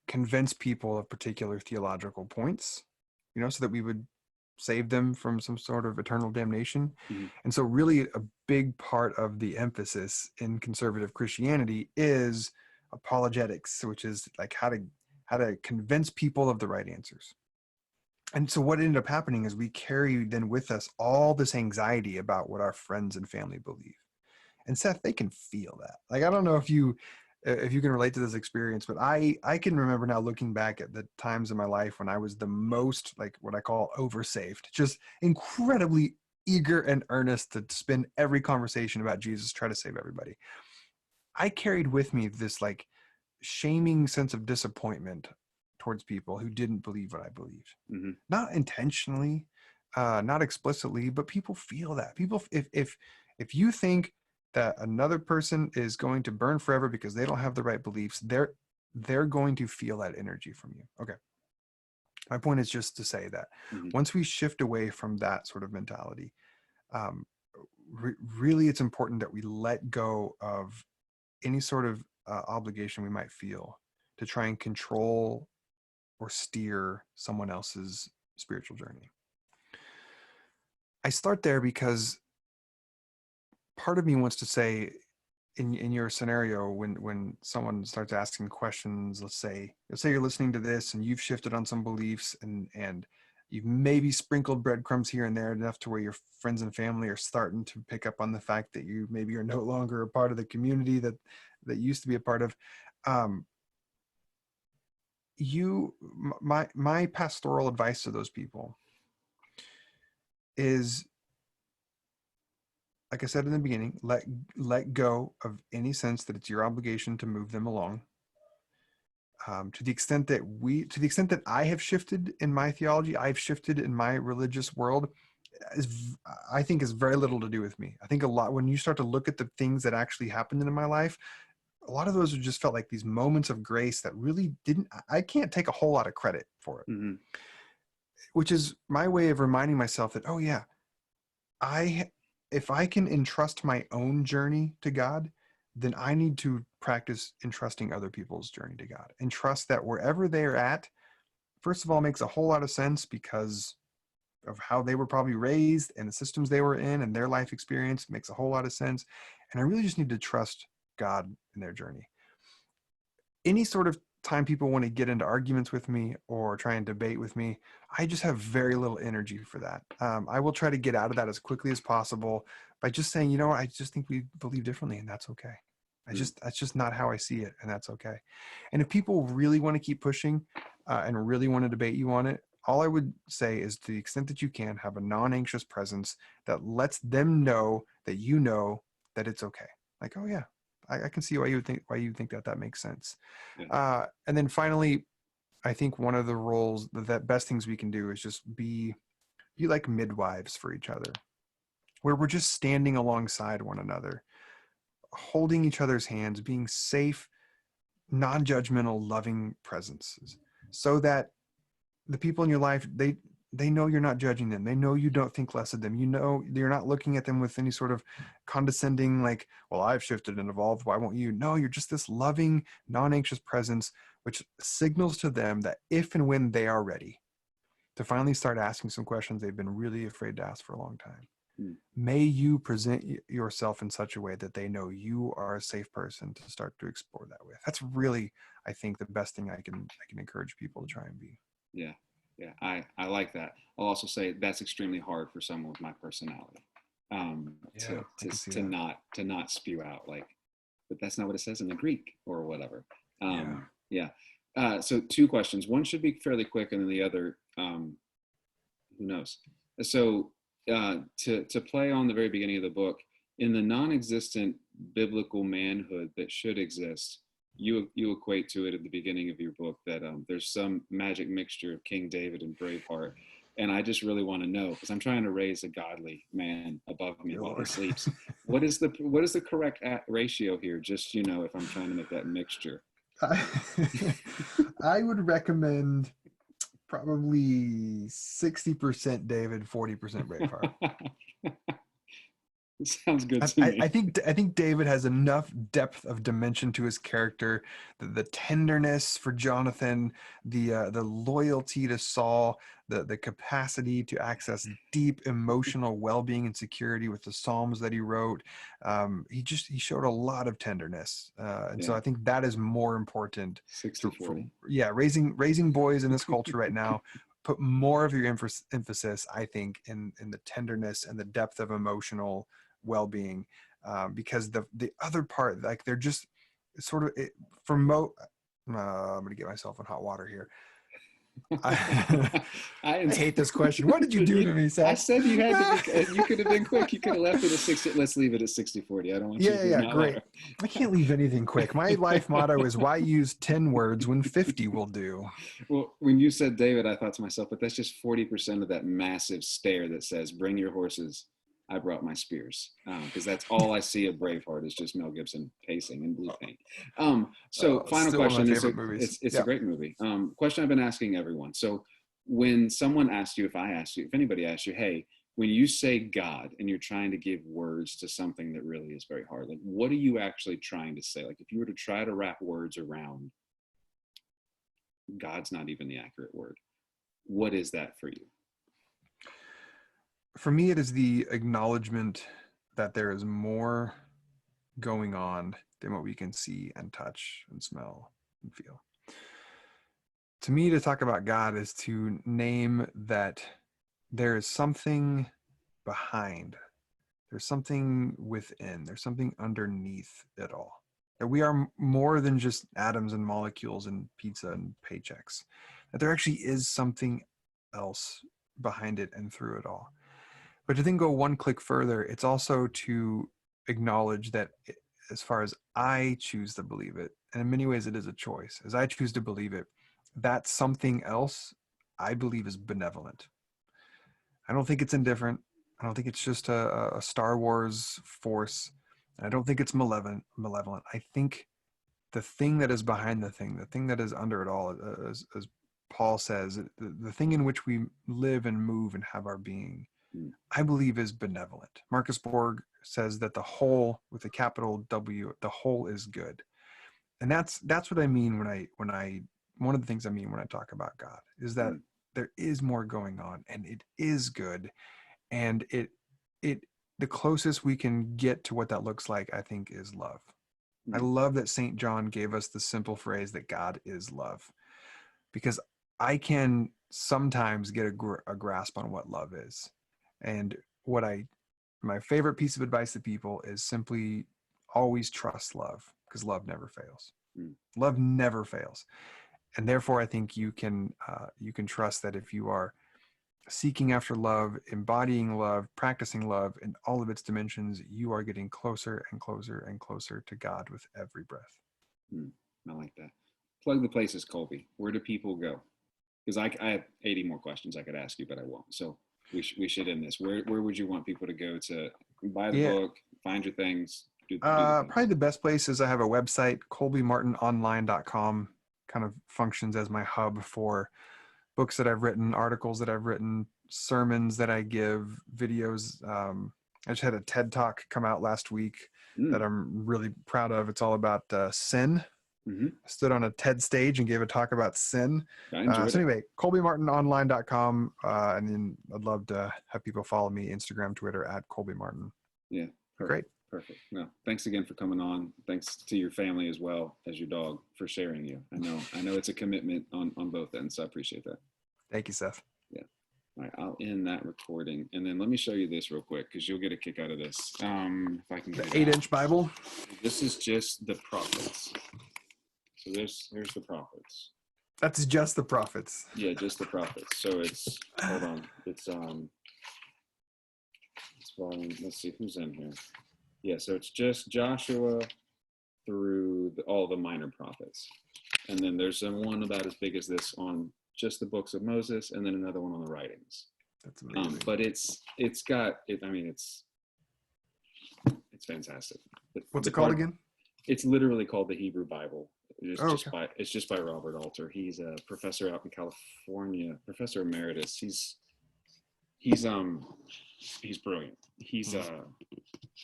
convince people of particular theological points, so that we would save them from some sort of eternal damnation. Mm-hmm. And so, really, a big part of the emphasis in conservative Christianity is apologetics, which is like how to convince people of the right answers. And so what ended up happening is we carry then with us all this anxiety about what our friends and family believe. And Seth, they can feel that. Like, I don't know if you can relate to this experience, but I can remember now looking back at the times in my life when I was the most, like, what I call oversaved, just incredibly eager and earnest to spend every conversation about Jesus, try to save everybody. I carried with me this like shaming sense of disappointment towards people who didn't believe what I believed. Mm-hmm. Not intentionally, not explicitly, but people feel that. People, if you think that another person is going to burn forever because they don't have the right beliefs, they're going to feel that energy from you. Okay. My point is just to say that Mm-hmm. once we shift away from that sort of mentality, um, really, it's important that we let go of any sort of obligation we might feel to try and control or steer someone else's spiritual journey. I start there because part of me wants to say, in your scenario, when someone starts asking questions, let's say you're listening to this and you've shifted on some beliefs, and you've maybe sprinkled breadcrumbs here and there enough to where your friends and family are starting to pick up on the fact that you maybe are no longer a part of the community that used to be a part of. um, my pastoral advice to those people is, like I said in the beginning, let go of any sense that it's your obligation to move them along. To the extent that I have shifted in my theology, I've shifted in my religious world, I think is very little to do with me. I think a lot, when you start to look at the things that actually happened in my life, a lot of those just felt like these moments of grace that really didn't, I can't take a whole lot of credit for it, Mm-hmm. which is my way of reminding myself that, oh yeah, I if I can entrust my own journey to God, then I need to practice entrusting other people's journey to God, and trust that wherever they're at, first of all, makes a whole lot of sense because of how they were probably raised and the systems they were in and their life experience makes a whole lot of sense. And I really just need to trust God in their journey. Any sort of time people want to get into arguments with me or try and debate with me, I just have very little energy for that. I will try to get out of that as quickly as possible by just saying, I just think we believe differently, and that's okay. That's just not how I see it, and that's okay. And if people really want to keep pushing and really want to debate you on it, all I would say is, to the extent that you can, have a non-anxious presence that lets them know that you know that it's okay. Like, oh yeah, I can see why you think that makes sense. Yeah. And then finally, I think one of the roles, that best things we can do is just be like midwives for each other, where we're just standing alongside one another, holding each other's hands, being safe, non-judgmental, loving presences, so that the people in your life, they know you're not judging them. They know you don't think less of them. You're not looking at them with any sort of condescending, like, well, I've shifted and evolved, why won't you? No, you're just this loving, non-anxious presence, which signals to them that if and when they are ready to finally start asking some questions they've been really afraid to ask for a long time, Mm. May you present yourself in such a way that they know you are a safe person to start to explore that with. That's really, I think, the best thing I can encourage people to try and be. Yeah. Yeah. I like that. I'll also say that's extremely hard for someone with my personality. Yeah, I can see To that. not spew out like, but that's not what it says in the Greek or whatever. Yeah. Yeah. So two questions. One should be fairly quick, and then the other, who knows? So to play on the very beginning of the book, in the non-existent biblical manhood that should exist, you equate to it at the beginning of your book that there's some magic mixture of King David and Braveheart, and I just really want to know because I'm trying to raise a godly man above me Dear while he Lord. sleeps. What is the correct ratio here? Just if I'm trying to make that mixture. I, I would recommend probably 60% David, 40% Braveheart. Sounds good I, to I me. I think I think David has enough depth of dimension to his character, the tenderness for Jonathan, the loyalty to Saul, the capacity to access deep emotional well-being and security with the Psalms that he wrote. He showed a lot of tenderness, and so Yeah, I think that is more important sixty for forty. yeah, raising boys in this culture right now. Put more of your emphasis, I think, in the tenderness and the depth of emotional well-being, because the other part, like they're just sort of for I'm gonna get myself in hot water here. I, I, I hate this question. What did you do to me, I Seth? said you had to be. You could have been quick. You could have left it at 60. Let's leave it at 60-40. I don't want you to Yeah, be in yeah, hot great. water. I can't leave anything quick. My life motto is why use 10 words when 50 will do. Well, when you said David, I thought to myself, but that's just 40% of that massive stare that says, "Bring your horses. I brought my spears," because that's all I see of Braveheart is just Mel Gibson pacing in blue paint. So, final Still one of my question. favorite movies. It's a Yeah. great movie. Question I've been asking everyone. So, when someone asks you, if I ask you, if anybody asks you, hey, when you say God and you're trying to give words to something that really is very hard, like what are you actually trying to say? Like if you were to try to wrap words around God's not even the accurate word. What is that for you? For me, it is the acknowledgement that there is more going on than what we can see and touch and smell and feel. To me, to talk about God is to name that there is something behind, there's something within, there's something underneath it all. That we are more than just atoms and molecules and pizza and paychecks. That there actually is something else behind it and through it all. But to then go one click further, it's also to acknowledge that as far as I choose to believe it, and in many ways it is a choice, as I choose to believe it, that something else I believe is benevolent. I don't think it's indifferent. I don't think it's just a Star Wars force. And I don't think it's malevolent. I think the thing that is behind the thing that is under it all, as Paul says, the thing in which we live and move and have our being, Mm, I believe is benevolent. Marcus Borg says that the whole, with a capital W, the whole is good. And that's what I mean when I one of the things I mean when I talk about God is that mm, there is more going on and it is good, and it the closest we can get to what that looks like, I think, is love. I mm, love that St. John gave us the simple phrase that God is love, because I can sometimes get a grasp on what love is. And what I my favorite piece of advice to people is simply always trust love, because love never fails. mm, Love never fails, and therefore I think you can trust that if you are seeking after love, embodying love, practicing love in all of its dimensions, you are getting closer and closer and closer to God with every breath. mm. I like that. Plug the places, Colby. Where do people go? Because I have 80 more questions I could ask you, but I won't. So we should end this. Where would you want people to go to buy the Yeah, book, find your things, do the probably things? the best place is I have a website, colbymartinonline.com, kind of functions as my hub for books that I've written, articles that I've written, sermons that I give, videos. I just had a TED Talk come out last week that Mm, I'm really proud of. It's all about sin. Mm-hmm. I stood on a TED stage and gave a talk about sin. I enjoyed So it. anyway, colbymartinonline.com. And then I'd love to have people follow me, Instagram, Twitter, at Colby Martin. Yeah. Perfect. Great. Perfect. No, thanks again for coming on. Thanks to your family as well as your dog for sharing you. I know it's a commitment on both ends. So I appreciate that. Thank you, Seth. Yeah. All right, I'll end that recording, and then let me show you this real quick because you'll get a kick out of this. If I can The get it 8-inch Bible. This is just the prophets. So here's the prophets. That's just the prophets. Yeah, just the prophets. So it's hold on. It's volume. Let's see who's in here. Yeah, so it's just Joshua through all the minor prophets, and then there's one about as big as this on just the books of Moses, and then another one on the writings. That's amazing. But it's got it. I mean, it's fantastic. What's it called again? It's literally called the Hebrew Bible. Okay. It's just by Robert Alter. He's a professor out in California, professor emeritus. He's brilliant. He's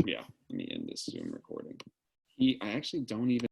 yeah. Let me end this Zoom recording. I actually don't even.